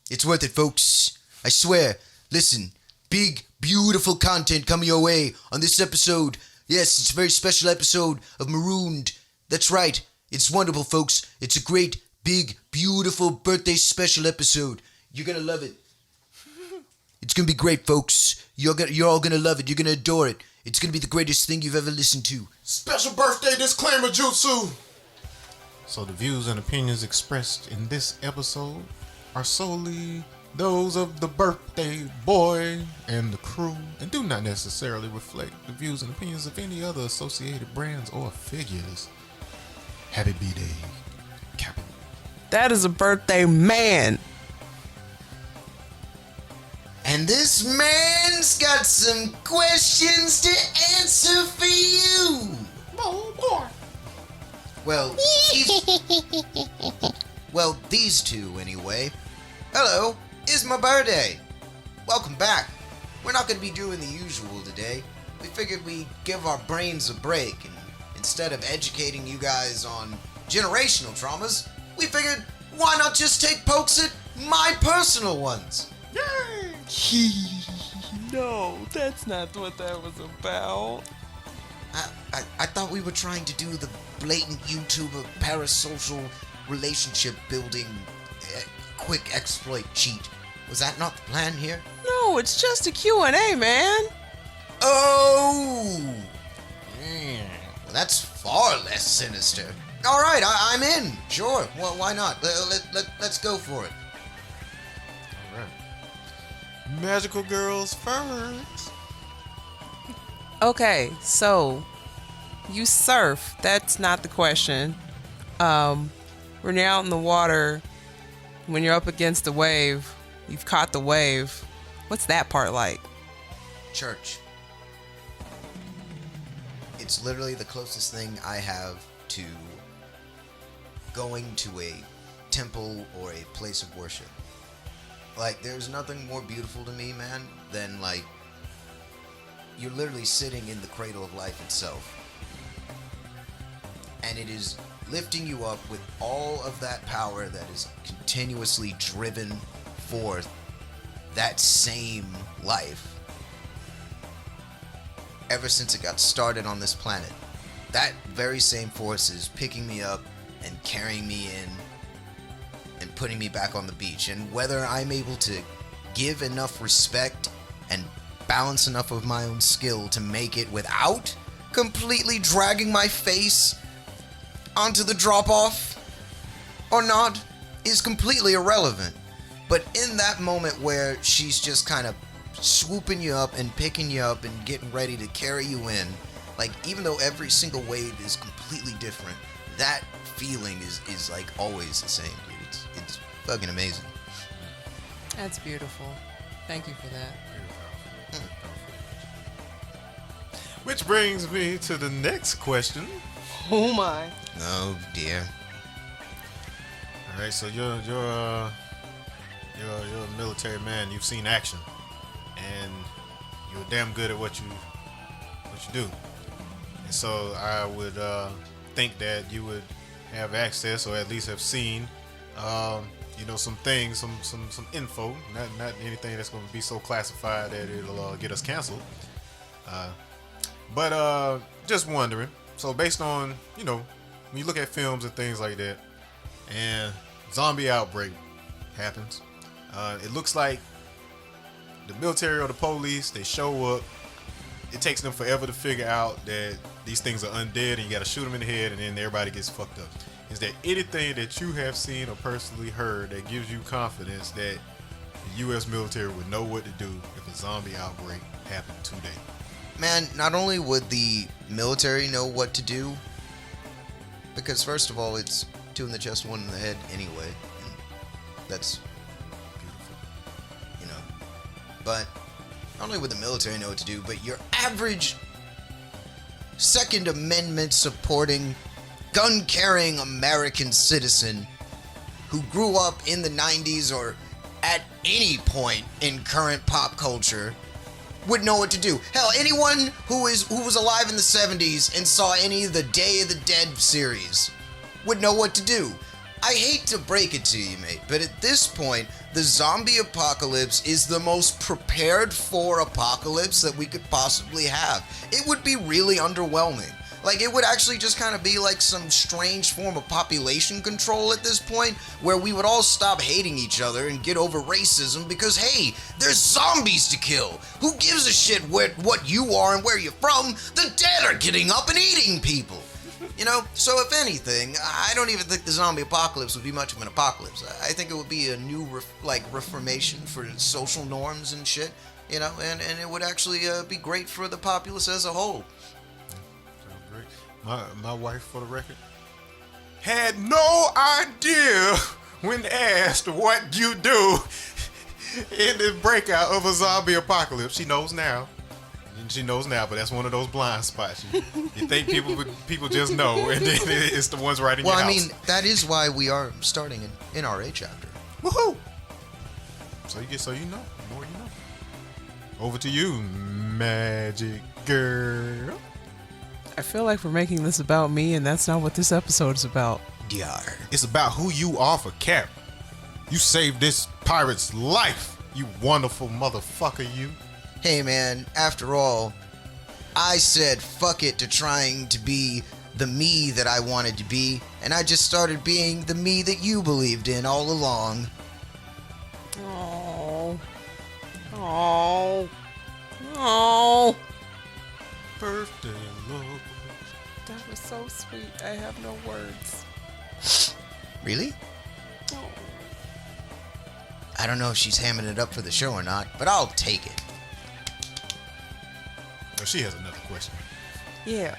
It's worth it, folks. I swear. Listen, big, beautiful content coming your way on this episode. Yes, it's a very special episode of Marooned. That's right. It's wonderful, folks. It's a great, big, beautiful birthday special episode. You're gonna love it. It's gonna be great, folks. You're all gonna love it. You're gonna adore it. It's gonna be the greatest thing you've ever listened to. Special birthday disclaimer, Jutsu. So the views and opinions expressed in this episode are solely those of the birthday boy and the crew, and do not necessarily reflect the views and opinions of any other associated brands or figures. Happy B-Day, Captain. That is a birthday man. And this man's got some questions to answer for you. Oh, boy. Well, these two anyway. Hello, it's my birthday. Welcome back. We're not going to be doing the usual today. We figured we'd give our brains a break, and instead of educating you guys on generational traumas, we figured why not just take pokes at my personal ones? Yay! No, that's not what that was about. I thought we were trying to do the blatant YouTuber parasocial relationship building quick exploit cheat. Was that not the plan here? No, it's just a Q&A, man. Oh! Well, that's far less sinister. All right, I'm in. Sure. Well, why not? Let's go for it. All right. Magical girls first. Okay, so you surf. That's not the question. When you're out in the water, when you're up against the wave, you've caught the wave. What's that part like? Church. It's literally the closest thing I have to going to a temple or a place of worship. Like, there's nothing more beautiful to me, man, than, like, you're literally sitting in the cradle of life itself. And it is lifting you up with all of that power that is continuously driven forth that same life ever since it got started on this planet. That very same force is picking me up and carrying me in and putting me back on the beach. And whether I'm able to give enough respect and balance enough of my own skill to make it without completely dragging my face onto the drop-off or not is completely irrelevant. But in that moment where she's just kind of swooping you up and picking you up and getting ready to carry you in, like, even though every single wave is completely different, that feeling is like always the same, dude. It's fucking amazing. That's beautiful. Thank you for that. Which brings me to the next question. Oh my. Oh dear. All right, so you're a military man. You've seen action, and you're damn good at what you do. And so I would think that you would have access, or at least have seen, some things, some info. Not anything that's going to be so classified that it'll get us canceled. But just wondering. So based on, when you look at films and things like that, and zombie outbreak happens, it looks like the military or the police, they show up. It takes them forever to figure out that these things are undead, and you got to shoot them in the head, and then everybody gets fucked up. Is there anything that you have seen or personally heard that gives you confidence that the U.S. military would know what to do if a zombie outbreak happened today? Man, not only would the military know what to do, because first of all, it's 2 in the chest, 1 in the head anyway. And that's beautiful, But not only would the military know what to do, but your average Second Amendment supporting, gun-carrying American citizen who grew up in the 90s or at any point in current pop culture would know what to do. Hell, anyone who was alive in the 70s and saw any of the Day of the Dead series would know what to do. I hate to break it to you, mate, but at this point, the zombie apocalypse is the most prepared for apocalypse that we could possibly have. It would be really underwhelming. Like, it would actually just kind of be like some strange form of population control at this point, where we would all stop hating each other and get over racism because, hey, there's zombies to kill. Who gives a shit what you are and where you're from? The dead are getting up and eating people. You know? So if anything, I don't even think the zombie apocalypse would be much of an apocalypse. I think it would be a new, reformation for social norms and shit, you know? And it would actually be great for the populace as a whole. My wife, for the record, had no idea when asked what you do in the breakout of a zombie apocalypse. She knows now. She knows now, but that's one of those blind spots. You think people just know, and then it's the ones right in your house. Well, I mean, that is why we are starting an NRA chapter. Woohoo! So you know. The more you know. Over to you, Magic Girl. I feel like we're making this about me, and that's not what this episode is about. DR. It's about who you are for Cap. You saved this pirate's life, you wonderful motherfucker, you. Hey man, after all, I said fuck it to trying to be the me that I wanted to be, and I just started being the me that you believed in all along. Oh. Oh. Oh. Birthday love. That was so sweet. I have no words. Really? Oh. I don't know if she's hamming it up for the show or not, but I'll take it. Oh, she has another question. Yeah,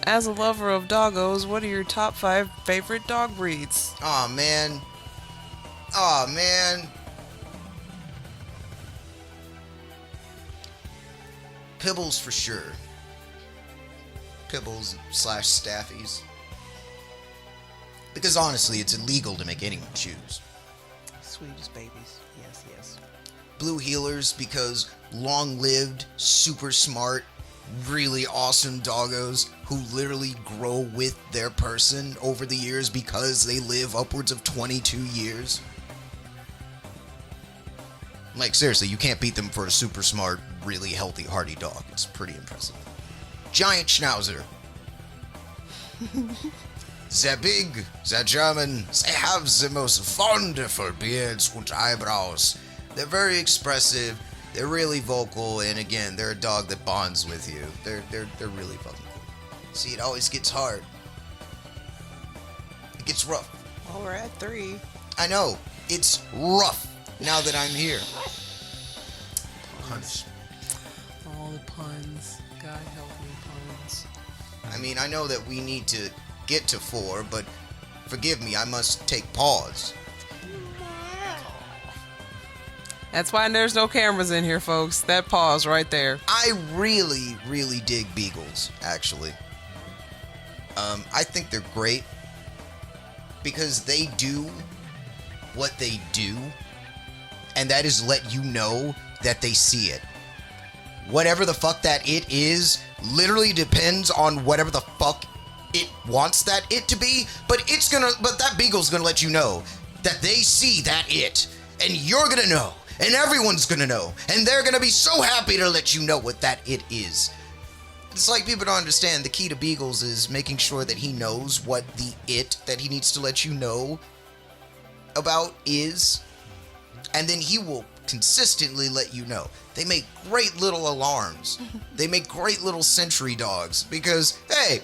as a lover of doggos, what are your top 5 favorite dog breeds? Aw, man. Aw, man. Pibbles for sure. Pibbles / Staffies. Because honestly, it's illegal to make anyone choose. Sweetest babies. Yes, yes. Blue healers because long-lived, super smart, really awesome doggos who literally grow with their person over the years because they live upwards of 22 years. Like, seriously, you can't beat them for a super smart, really healthy, hardy dog. It's pretty impressive. Giant Schnauzer. They're big, they're German, they have the most wonderful beards and eyebrows. They're very expressive, they're really vocal, and again, they're a dog that bonds with you. They're really fucking cool. See, it always gets hard. It gets rough. Well, we're at 3. I know, it's rough now that I'm here. Punch. All the puns. God help me, puns. I mean, I know that we need to get to 4, but forgive me, I must take pause. That's why there's no cameras in here, folks. That pause right there. I really, really dig beagles, actually. I think they're great because they do what they do, and that is let you know that they see it. Whatever the fuck that it is literally depends on whatever the fuck it wants that it to be, but that beagle's gonna let you know that they see that it, and you're gonna know, and everyone's gonna know, and they're gonna be so happy to let you know what that it is. It's like people don't understand the key to beagles is making sure that he knows what the it that he needs to let you know about is, and then he will consistently let you know. They make great little alarms. They make great little sentry dogs because, hey,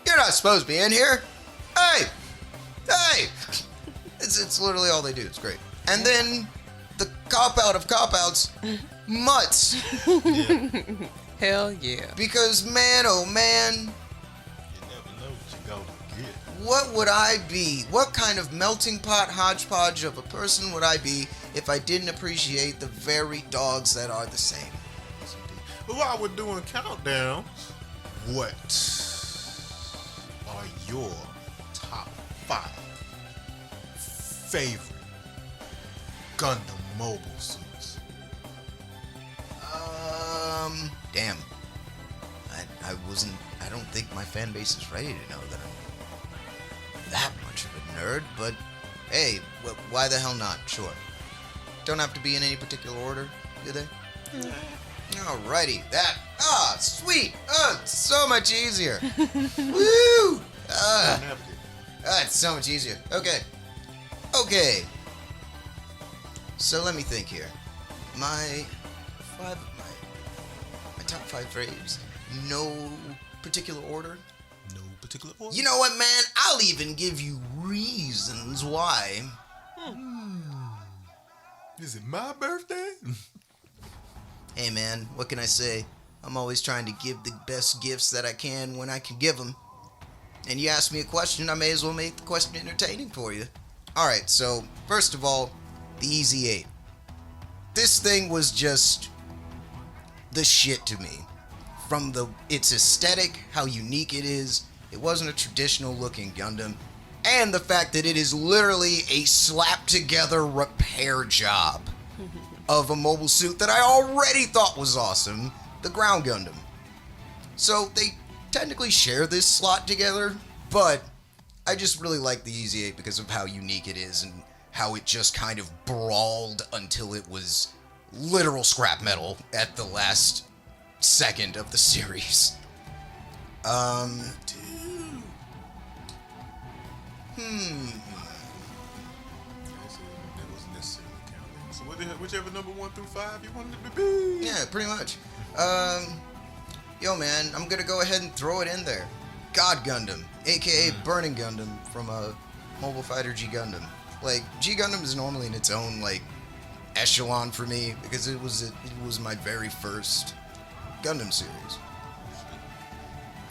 you're not supposed to be in here. Hey! It's literally all they do. It's great. And then the cop-out of cop-outs, mutts. Yeah. Hell yeah. Because, man, oh man, You never know what you're gonna get. what would I be? What kind of melting pot hodgepodge of a person would I be if I didn't appreciate the very dogs that are the same? Yes, indeed. Well, while we're doing countdown, what are your top 5 favorite Gundam mobile suits? Damn. I don't think my fan base is ready to know that I'm that much of a nerd, but Hey, why the hell not? Sure. Don't have to be in any particular order, do they? Alrighty. Sweet. So much easier. Woo! It's so much easier. Okay. So let me think here. My top 5 faves. No particular order. No particular order. You know what, man? I'll even give you reasons why. Is it my birthday? Hey, man, what can I say? I'm always trying to give the best gifts that I can when I can give them. And you asked me a question, I may as well make the question entertaining for you. Alright, so, first of all, the Easy 8. This thing was just the shit to me. From its aesthetic, how unique it is, it wasn't a traditional looking Gundam, and the fact that it is literally a slapped together repair job of a mobile suit that I already thought was awesome, the Ground Gundam. So they technically share this slot together, but I just really like the Easy 8 because of how unique it is and how it just kind of brawled until it was literal scrap metal at the last second of the series. That wasn't necessarily counting. So whichever number 1 through 5 you wanted it to be. Yeah, pretty much. Yo, man, I'm gonna go ahead and throw it in there. God Gundam, aka Burning Gundam from Mobile Fighter G Gundam. Like, G Gundam is normally in its own, like, echelon for me because it was my very first Gundam series.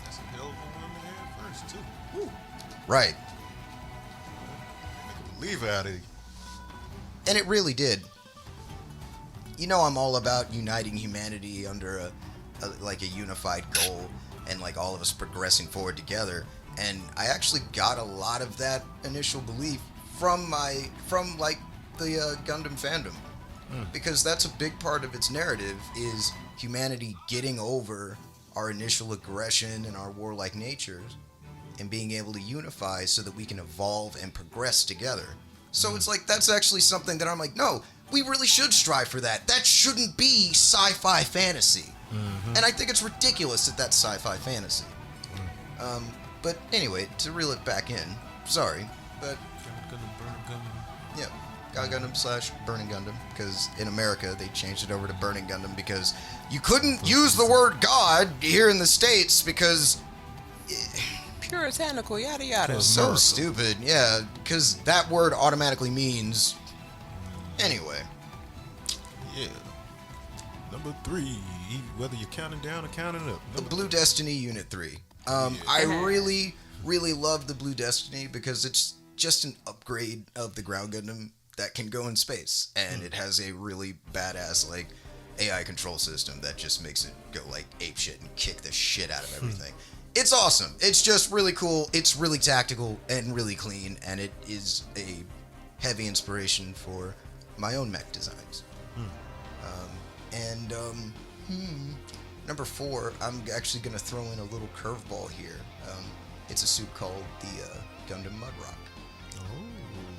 That's a hell of a one to have first, too. Woo. Right. Make a believer out of you. And it really did. You know, I'm all about uniting humanity under a unified goal and like all of us progressing forward together. And I actually got a lot of that initial belief from the Gundam fandom. Because that's a big part of its narrative is humanity getting over our initial aggression and our warlike natures and being able to unify so that we can evolve and progress together. So it's like, that's actually something that I'm like, no, we really should strive for that. That shouldn't be sci-fi fantasy. And I think it's ridiculous that that's sci-fi fantasy. But anyway, to reel it back in, sorry, but yeah, God Gundam / Burning Gundam, because in America they changed it over to Burning Gundam because you couldn't use the word God here in the States because Puritanical, yada yada. so stupid, yeah, because that word automatically means anyway. Yeah. Number 3, whether you're counting down or counting up. The Blue Destiny Unit 3. I really, really love the Blue Destiny because it's just an upgrade of the Ground Gundam that can go in space, and it has a really badass like AI control system that just makes it go like ape shit and kick the shit out of everything. It's awesome. It's just really cool. It's really tactical and really clean, and it is a heavy inspiration for my own mech designs. Number 4, I'm actually going to throw in a little curveball here. It's a suit called the Gundam Mudrock.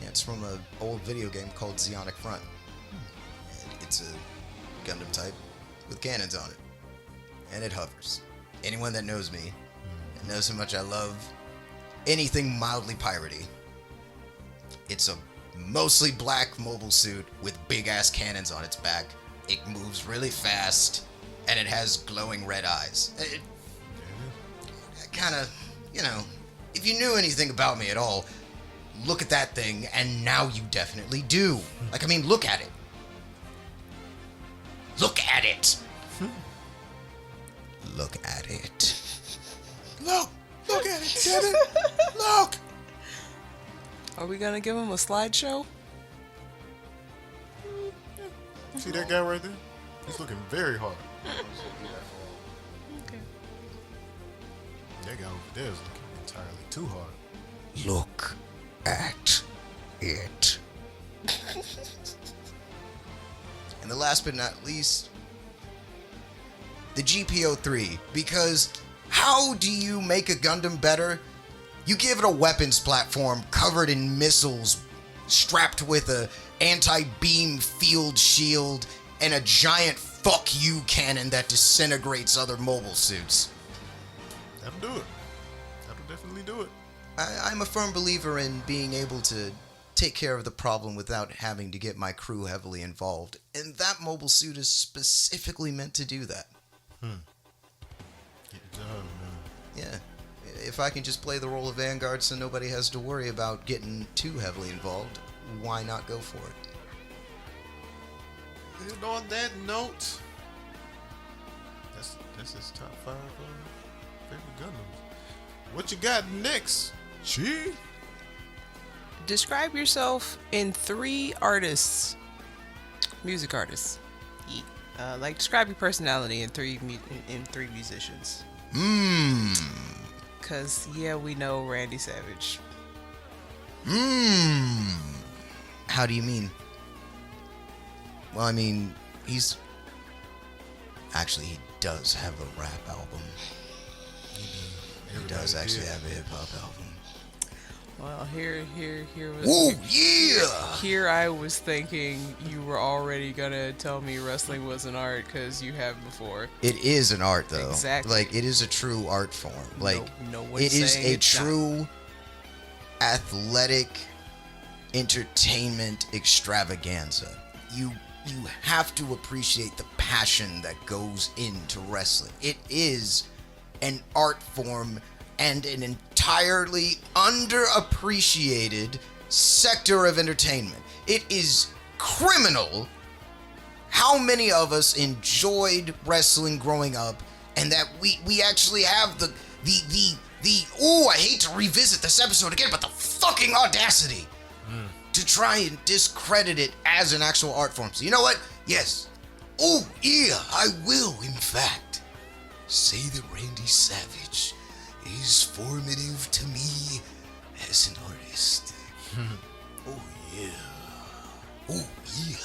Yeah, it's from an old video game called Zeonic Front. And it's a Gundam type with cannons on it. And it hovers. Anyone that knows me knows how much I love anything mildly piratey. It's a mostly black mobile suit with big-ass cannons on its back. It moves really fast, and it has glowing red eyes. It kind of, you know, if you knew anything about me at all, look at that thing, and now you definitely do. Like, I mean, look at it. Look at it. Look at it. Look at it, damn it. Look. Are we gonna give him a slideshow? See that guy right there? He's looking very hard. Okay. That guy over there is looking entirely too hard. Look at it. And the last but not least, the GPO-3, because how do you make a Gundam better? You give it a weapons platform covered in missiles strapped with a anti-beam field shield and a giant fuck you cannon that disintegrates other mobile suits. That'll do it. That'll definitely do it. I'm a firm believer in being able to take care of the problem without having to get my crew heavily involved, and that mobile suit is specifically meant to do that. Get the job done. Yeah. If I can just play the role of Vanguard so nobody has to worry about getting too heavily involved, why not go for it? And on that note, that's his top 5 favorite Gundams. What you got next, Chi? Describe yourself in 3 artists, music artists. Like describe your personality in 3 musicians. Cause yeah, we know Randy Savage. How do you mean? Well, I mean, actually, he does have a rap album. He does actually have a hip hop album. Well, here was. Ooh, yeah! Here I was thinking you were already gonna tell me wrestling was an art because you have before. It is an art, though. Exactly. Like, it is a true art form. Like, no one's it is saying a it's not. true athletic entertainment extravaganza. You have to appreciate the passion that goes into wrestling. It is an art form and an entirely underappreciated sector of entertainment. It is criminal how many of us enjoyed wrestling growing up, and that we actually have the I hate to revisit this episode again, but the fucking audacity to try and discredit it as an actual art form. So you know what? Yes. Oh yeah, I will in fact say that Randy Savage is formative to me as an artist. Oh yeah. Oh yeah.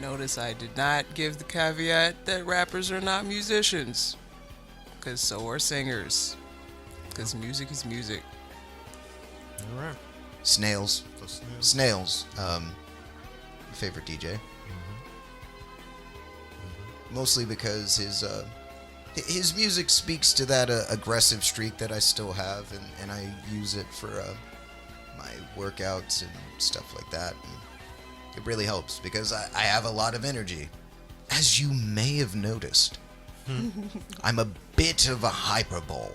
Notice I did not give the caveat that rappers are not musicians, because so are singers. Because music is music. All right. Snails. So Snails. Snails. Favorite DJ. Mostly because his music speaks to that aggressive streak that I still have, and I use it for my workouts and stuff like that. And it really helps because I have a lot of energy. As you may have noticed, I'm a bit of a hyperbole.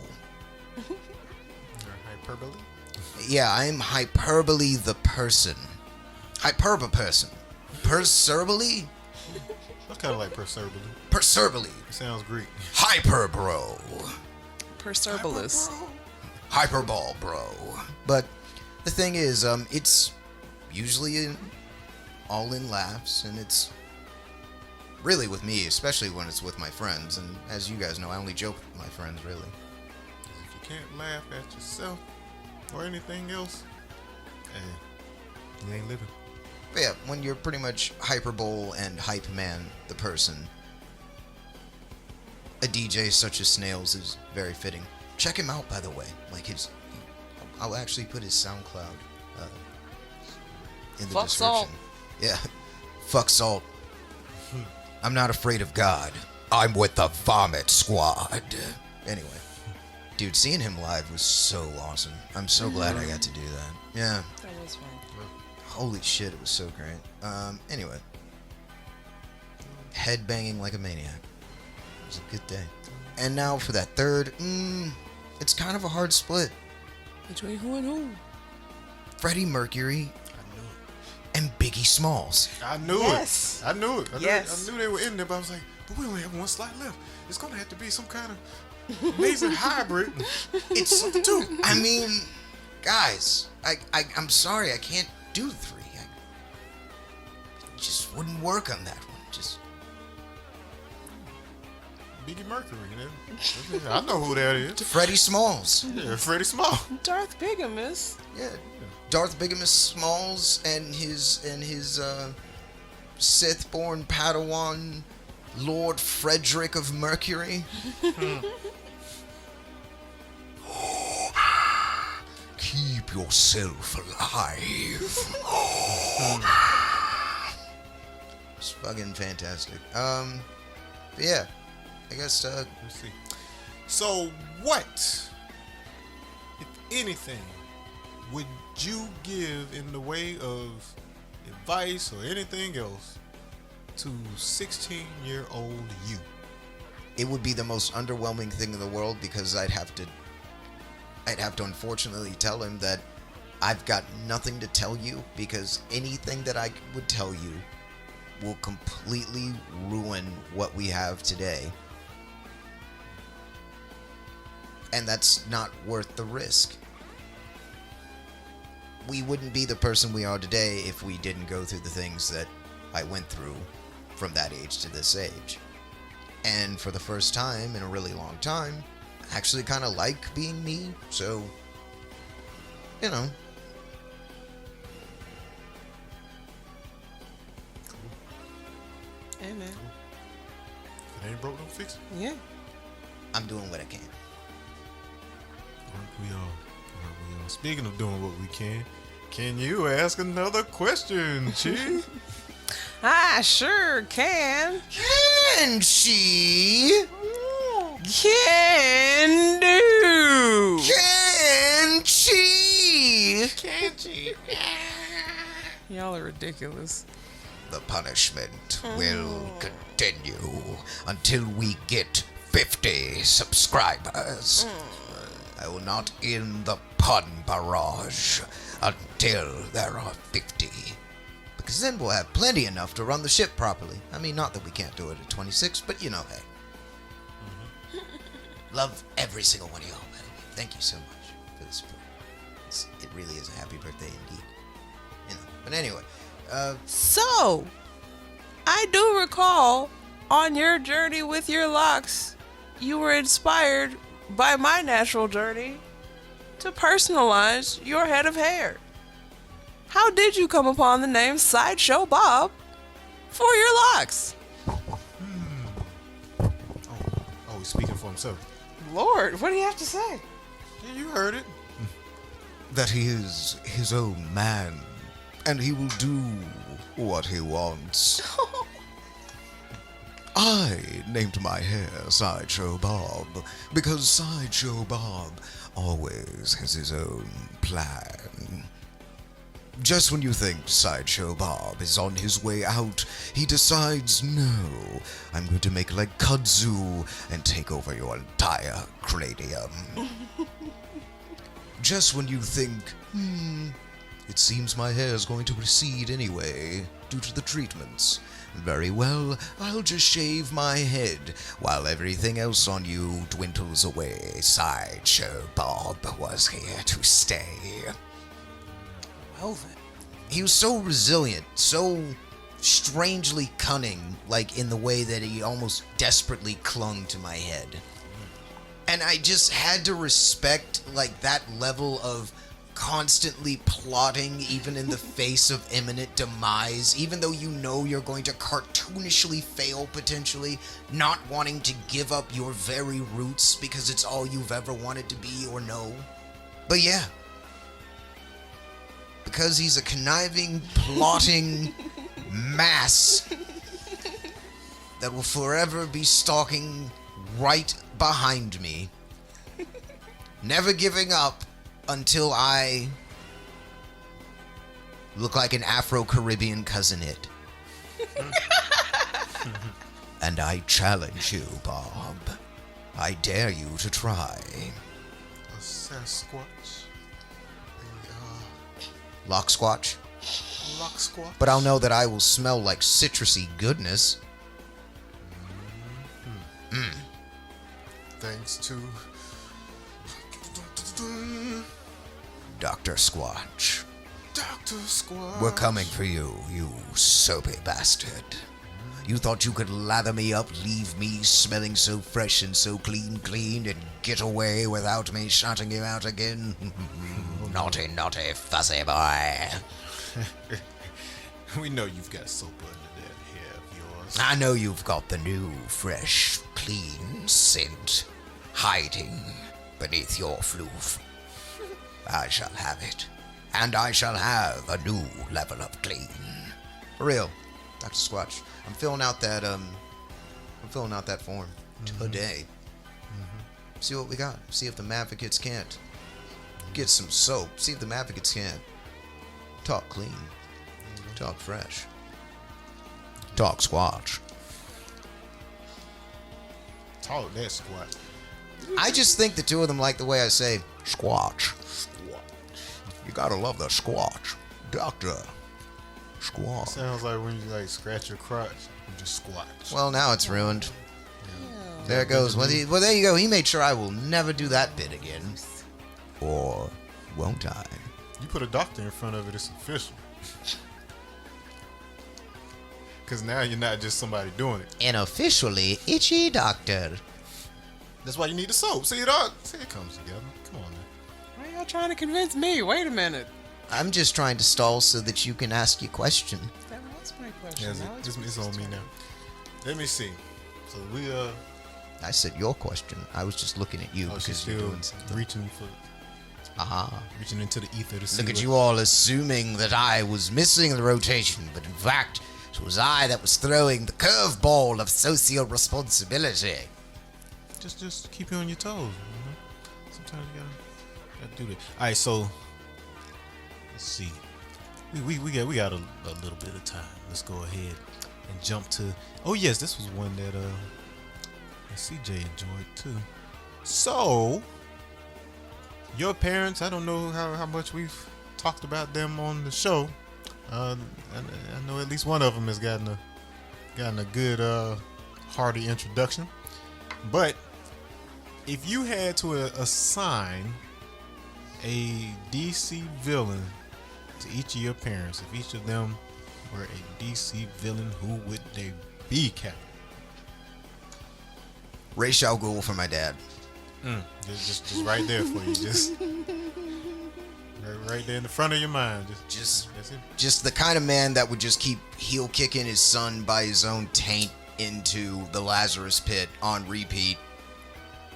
You're hyperbole? Yeah, I'm hyperbole the person. Hyperba person. Perserbole? That's kind of like Perserbole. Perserbole. It sounds Greek. Hyperbro. Persepolis. Hyperball, bro. But the thing is, it's usually all in laughs, and it's really with me, especially when it's with my friends. And as you guys know, I only joke with my friends, really. 'Cause if you can't laugh at yourself or anything else, you ain't living. But yeah, when you're pretty much hyperbole and hype man, the person, a DJ such as Snails is very fitting. Check him out, by the way. Like I'll actually put his SoundCloud in the Fuck description. Salt. Yeah, fuck Salt. I'm not afraid of God. I'm with the Vomit Squad. Anyway, dude, seeing him live was so awesome. I'm so glad I got to do that. Yeah. That was fun. Holy shit, it was so great. Anyway. Headbanging like a maniac. It was a good day. And now for that third, it's kind of a hard split. Between who and who? Freddie Mercury I knew it. and Biggie Smalls. I knew Yes. it. I knew it. Yes. I knew they were in there, but I was like, but we only have one slot left. It's gonna have to be some kind of amazing hybrid. It's dude. I mean, guys, I'm sorry, I can't do 3. It just wouldn't work on that one. Just Biggie Mercury, you know? I know who that is. Freddie Smalls. Yeah, Freddie Small. Darth Bigamus. Yeah, Darth Bigamus Smalls and his Sith-born Padawan, Lord Frederick of Mercury. Keep keep yourself alive. It's fucking fantastic. But yeah, I guess, Let's see. So, what, if anything, would you give in the way of advice or anything else to 16-year-old you? it would be the most underwhelming thing in the world because I'd have to unfortunately tell him that I've got nothing to tell you because anything that I would tell you will completely ruin what we have today. And that's not worth the risk. We wouldn't be the person we are today if we didn't go through the things that I went through from that age to this age. And for the first time in a really long time, I actually kind of like being me, so, you know. Hey, man. If it ain't broke, don't fix it. Yeah. I'm doing what I can. Aren't we all? Speaking of doing what we can you ask another question, Chief? I sure can. Can she? Can do. Can she? Can she? Y'all are ridiculous. The punishment will continue until we get 50 subscribers. I will not end the pun barrage until there are 50. Because then we'll have plenty enough to run the ship properly. I mean, not that we can't do it at 26, but you know, hey. Love every single one of y'all, by the way. Thank you so much for the support. It really is a happy birthday indeed. You know, but anyway, So, I do recall on your journey with your locks, you were inspired by my natural journey to personalize your head of hair. How did you come upon the name Sideshow Bob for your locks? Oh, he's speaking for himself. Lord, what do you have to say? Yeah, you heard it. that he is his own man, and he will do what he wants. I named my hair Sideshow Bob because Sideshow Bob always has his own plan. Just when you think Sideshow Bob is on his way out, he decides, no, I'm going to make like kudzu and take over your entire cranium. Just when you think, it seems my hair is going to recede anyway, due to the treatments. Very well, I'll just shave my head, while everything else on you dwindles away. Sideshow Bob was here to stay. Well then. He was so resilient, so strangely cunning, like in the way that he almost desperately clung to my head. And I just had to respect, like, that level of constantly plotting, even in the face of imminent demise, even though you know you're going to cartoonishly fail potentially, not wanting to give up your very roots because it's all you've ever wanted to be or know. But yeah. Because he's a conniving, plotting mass that will forever be stalking right behind me, never giving up until I look like an Afro-Caribbean cousin it. And I challenge you, Bob. I dare you to try. A Sasquatch. Lock Squatch. Lock Squatch. But I'll know that I will smell like citrusy goodness. Thanks to Dr. Squatch. Dr. Squatch. We're coming for you, you soapy bastard. You thought you could lather me up, leave me smelling so fresh and so clean, and get away without me shouting you out again? Naughty, naughty, fussy boy. We know you've got soap under that hair of yours. I know you've got the new, fresh, clean scent hiding beneath your floof. I shall have it. And I shall have a new level of clean. For real, Dr. Squatch. I'm filling out that form today. See what we got. See if the Mavocats can't get some soap. See if the Mavocats can't talk clean, talk fresh, talk Squatch. Talk that squat. I just think the two of them like the way I say Squatch. You gotta love the Squatch, Doctor Squatch. Sounds like when you like scratch your crotch, you just squat. Well, now it's ruined. There it goes. Well, there you go. He made sure I will never do that bit again. Or won't I? You put a doctor in front of it, it's official. Because now you're not just somebody doing it. An officially itchy doctor. That's why you need the soap. See, dog? See, it comes together. Come on, man. Why are y'all trying to convince me? Wait a minute. I'm just trying to stall so that you can ask your question. That was my question. Yeah, it's on me now. Let me see. So we I said your question. I was just looking at you she's because you're still doing something. reaching into the ether to see. Look at you all assuming that I was missing the rotation, but in fact, it was I that was throwing the curveball of social responsibility. Just keep you on your toes. You know? Sometimes you gotta do that. All right, so let's see. We got a little bit of time. Let's go ahead and jump to. Oh yes, this was one that CJ enjoyed too. So your parents, I don't know how much we've talked about them on the show. I know at least one of them has gotten a good hearty introduction. But if you had to assign a DC villain to each of your parents, if each of them were a DC villain, who would they be, Captain? Ra's al Ghul for my dad. Just right there for you. Just right there in the front of your mind. That's it. Just the kind of man that would just keep heel kicking his son by his own taint into the Lazarus pit on repeat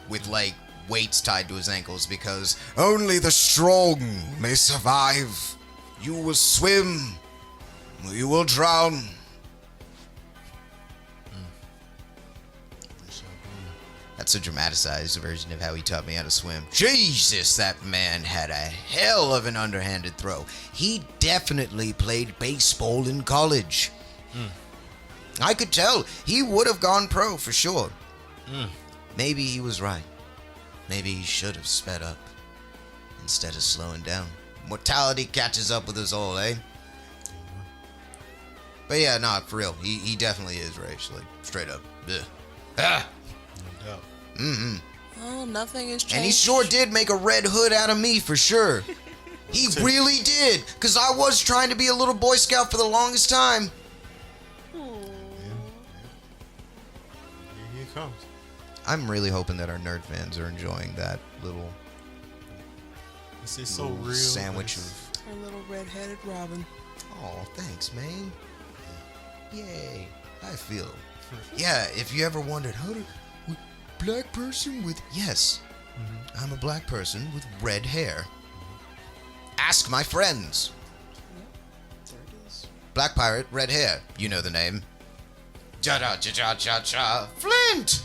with like weights tied to his ankles because only the strong may survive. You will swim, you will drown. That's a dramatized version of how he taught me how to swim. Jesus, that man had a hell of an underhanded throw. He definitely played baseball in college. I could tell he would have gone pro for sure. Maybe he was right. Maybe he should have sped up instead of slowing down. Mortality catches up with us all, eh? But yeah, nah, for real. He definitely is racially. Straight up. Ugh. Ah! No doubt. Oh, nothing has changed. And he sure did make a Red Hood out of me, for sure. He really did. Because I was trying to be a little Boy Scout for the longest time. Yeah. Here he comes. I'm really hoping that our nerd fans are enjoying that little This is so little real. sandwich of... Our little red-headed Robin. Oh, thanks, man. Yay. I feel. Yeah, if you ever wondered, how do... Black person with... Yes. I'm a black person with red hair. Ask my friends. There it is. Black pirate, red hair. You know the name. Ja-da-ja-ja-ja-ja. Flint!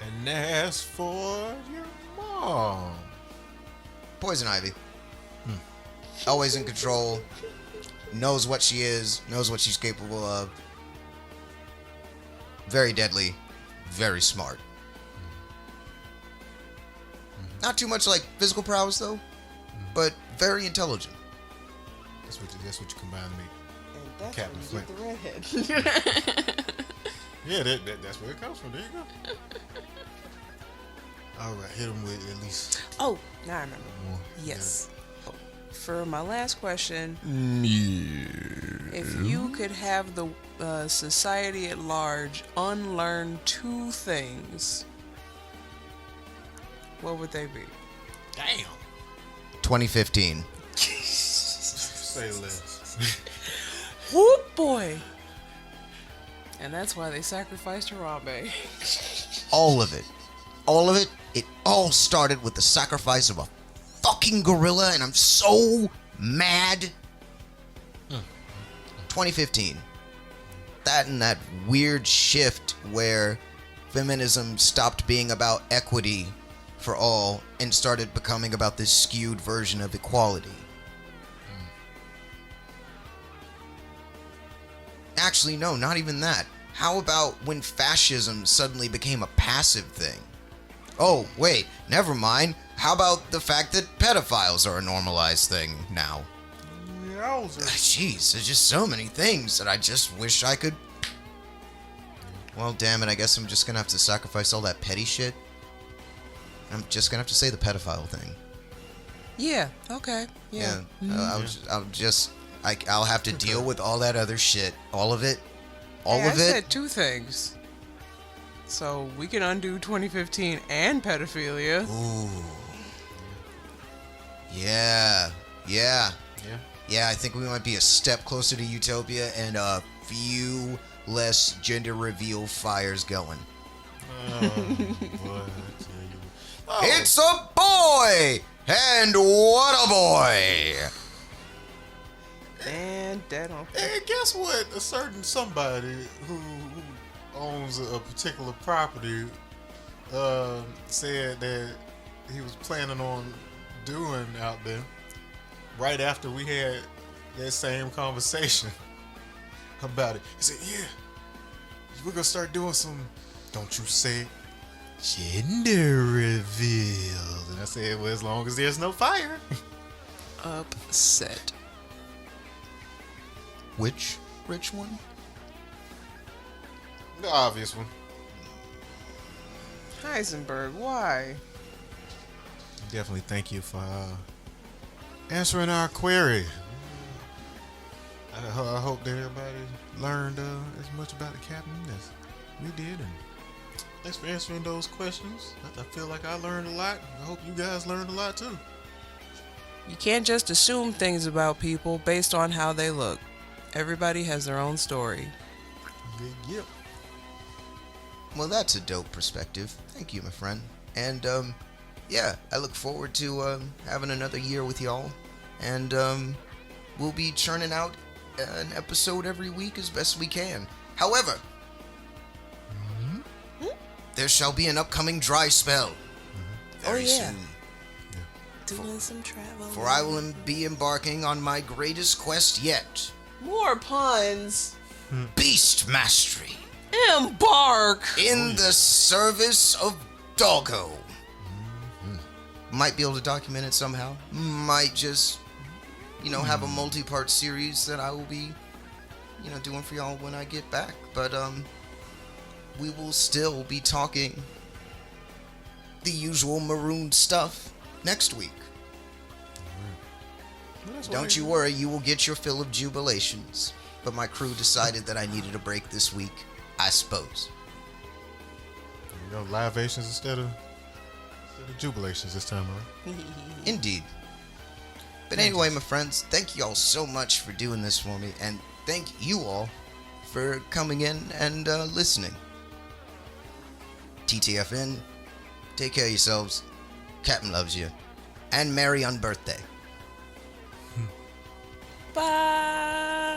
And as for your mom. Poison Ivy. Always in control. Knows what she is. Knows what she's capable of. Very deadly. Very smart. Not too much like physical prowess though. But very intelligent. That's what you combine to make. And that's Captain when you Flint. get the redhead. Yeah, that's where it comes from. There you go. All right, hit him with at least Oh, now I remember. more. Yes. For my last question, if you could have the society at large unlearn two things, what would they be? Damn. 2015. Say less. Whoop boy! And that's why they sacrificed Harambe. All of it. All of it It all started with the sacrifice of a fucking gorilla, and I'm so mad. 2015. That and that weird shift where feminism stopped being about equity for all and started becoming about this skewed version of equality. Actually, no, not even that. How about when fascism suddenly became a passive thing? Oh, wait, never mind. How about the fact that pedophiles are a normalized thing now? Jeez, there's just so many things that I just wish I could... Well, damn it, I guess I'm just gonna have to sacrifice all that petty shit. I'm just gonna have to say the pedophile thing. Yeah, okay. Yeah. I'll have to deal with all that other shit. All of it. All of it. I said two things. So we can undo 2015 and pedophilia. Ooh. Yeah. Yeah. Yeah. Yeah, I think we might be a step closer to utopia and a few less gender reveal fires going. Boy, I tell you. Oh. It's a boy! And what a boy! And dead on. And guess what? A certain somebody who owns a particular property said that he was planning on doing out there right after we had that same conversation about it. He said, yeah, we're going to start doing some, don't you say, gender reveals. And I said, well, as long as there's no fire. Upset. Which rich one? The obvious one. Heisenberg, why? Definitely thank you for answering our query. I hope that everybody learned as much about the captain as we did. And thanks for answering those questions. I feel like I learned a lot. I hope you guys learned a lot too. You can't just assume things about people based on how they look. Everybody has their own story. Yep. Well, that's a dope perspective. Thank you, my friend. And, yeah, I look forward to having another year with y'all. And we'll be churning out an episode every week as best we can. However, there shall be an upcoming dry spell very soon. Doing some travel. For I will be embarking on my greatest quest yet. More puns. Beast Mastery. Embark. In the service of Doggo. Might be able to document it somehow. Might just, have a multi-part series that I will be, doing for y'all when I get back. But, we will still be talking the usual Marooned stuff next week. Don't you worry, you will get your fill of jubilations. But my crew decided that I needed a break this week, I suppose. Livations instead of jubilations this time around. Indeed. But anyway, my friends, thank you all so much for doing this for me, and thank you all for coming in and listening. TTFN, take care of yourselves. Captain loves you. And merry on birthday. Bye.